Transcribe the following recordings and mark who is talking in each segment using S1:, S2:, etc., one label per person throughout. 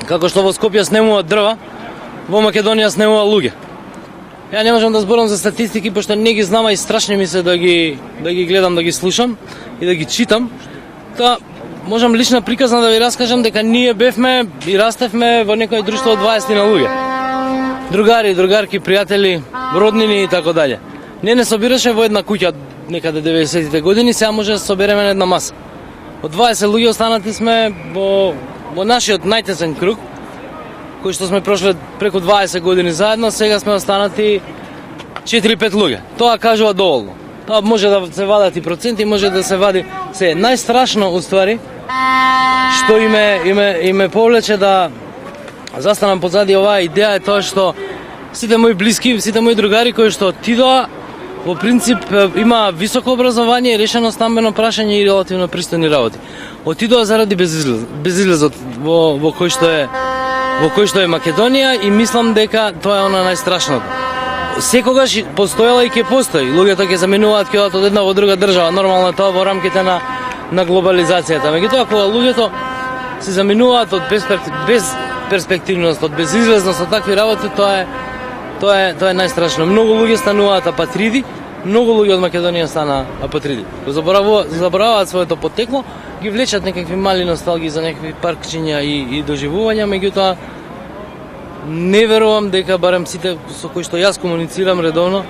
S1: Како што во Скопје снемуваат дрва, во Македонија снемува луѓе. Ја не можам да зборам за статистики, пошто не ги знам и страшни ми се да ги гледам, да ги слушам и да ги читам. Та можам лична приказна да ви раскажам дека ние бевме и растевме во некој друштво од 20 на луѓе. Другари, другарки, пријатели, роднини и така дале. Не собираше во една куќа некаде 90-тите години, сега може да собереме на една маса. Од 20 луѓе останати сме во нашиот најтесен круг, кој што сме прошли преку 20 години заедно, сега сме останати 4-5 луѓе. Тоа кажува доволно. Тоа може да се вадат и проценти, може да се вади се. Најстрашно уствари што име повлече да застанам позади оваа идеја е тоа што сите мои блиски, сите мои другари кои што отидоа во принцип има високо образование, решено стамбено прашање и релативно пристојни работи. Отидоа заради безизлезот во кој што е Македонија и мислам дека тоа е она најстрашното. Секогаш постоела и ќе постои. Луѓето ќе заменуваат, ќе одат од една во друга држава. Нормално е тоа во рамките на глобализацијата. Меѓутоа кога луѓето се заменуваат од безперспективност, од безизлезност, од такви работи, тоа е најстрашно. Многу луѓе стануваат апатриди, многу луѓе од Македонија стана апатриди. Забораваат своето потекло, ги влечат некакви мали носталги за некакви паркчиња и доживувања, меѓутоа не верувам дека барем сите со кои што јас комуницирам редовно,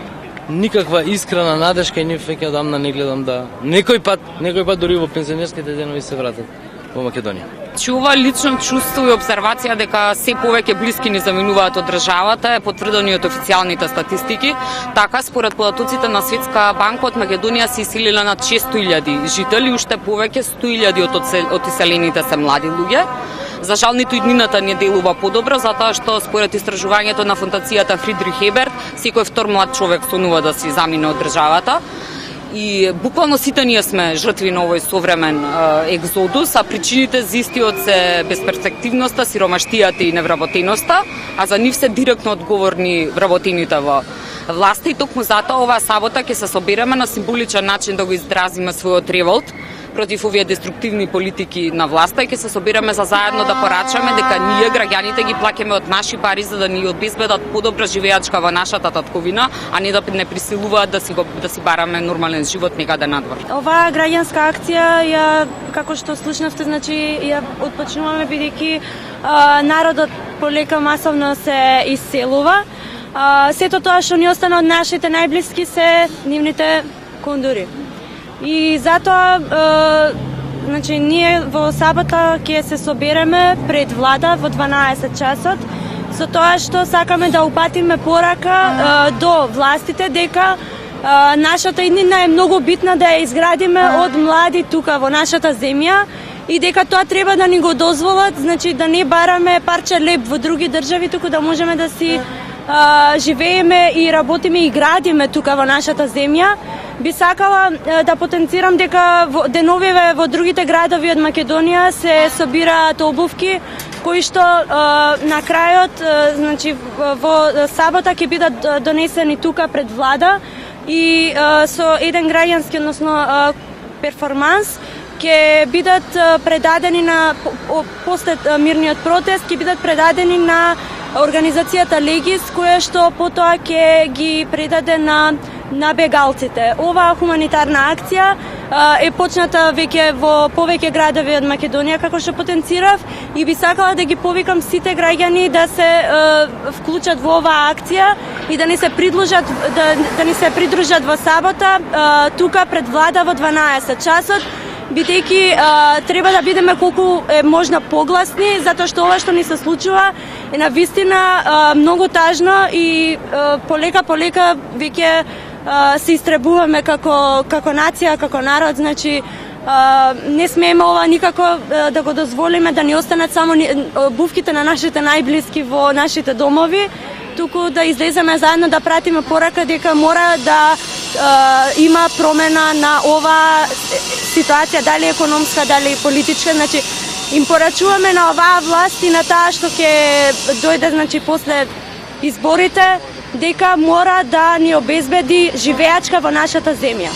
S1: никаква искрена надежка и нив веќе одамна не гледам да некој пат дури во пензионерските денови се вратат во Македонија.
S2: Ова лично чувство и обсервација дека се повеќе блиски ни заминуваат од државата е потврдено и од официјалните статистики. Така, според податоците на Светска банка, од Македонија се иселиле над 600.000 жители, уште повеќе 100.000 од иселените се млади луѓе. За жал, ниту иднината не делува подобро, затоа што според истражувањето на фондацијата Фридрих Еберт, секој втор млад човек сонува да си замине од државата. И буквално сите ние сме жртви на овој современ екзодус, а причините за истиот се безперспективноста, сиромаштијата и невработеноста, а за нив се директно одговорни вработените во власта и токму затоа оваа сабота ќе се собереме на символичен начин да го изразиме својот револт против овие деструктивни политики на власта и ќе се собираме за заедно да порачаме дека ние граѓаните ги плаќаме од наши пари за да ни обезбедат подобра живеачка во нашата татковина, а не да не присилуваат да си бараме нормален живот некаде надвор.
S3: Оваа граѓанска акција како што слушнавте, значи ја отпочнуваме бидејќи народот полека масовно се исселува. Сето тоа што ни остана од нашите најблиски се нивните кондури. И затоа значи ние во сабота ќе се собереме пред влада во 12 часот со тоа што сакаме да упатиме порака до властите дека нашата иднина е многу битна да ја изградиме од млади тука во нашата земја и дека тоа треба да ни го дозволат, значи да не бараме парче леб во други држави, туку да можеме да си живееме и работиме и градиме тука во нашата земја. Би сакала да потенцирам дека деновиве во другите градови од Македонија се собираат обувки кои што на крајот, значи во сабота ќе бидат донесени тука пред влада и со еден граѓански, односно перформанс ќе бидат предадени после мирниот протест, ќе бидат предадени на организацијата Легис, која што потоа ќе ги предаде на бегалците. Оваа хуманитарна акција е почната веќе во повеќе градови од Македонија, како што потенцирав, и би сакала да ги повикам сите граѓани да се вклучат во оваа акција и да ни се придружат во сабота тука пред влада во 12 часот, бидејќи треба да бидеме колку е можна погласни, затоа што ова што ни се случува е навистина многу тажно и полека веќе се истребуваме како нација, како народ, значи не смееме ова никако да го дозволиме да ни останат само обувките на нашите најблиски во нашите домови, туку да излеземе заедно да пратиме порака дека мора да има промена на оваа ситуација, дали економска, дали политичка, значи им порачуваме на оваа власт и на таа што ќе дојде, значи после изборите, дека мора да ни обезбеди живеачка во нашата земја.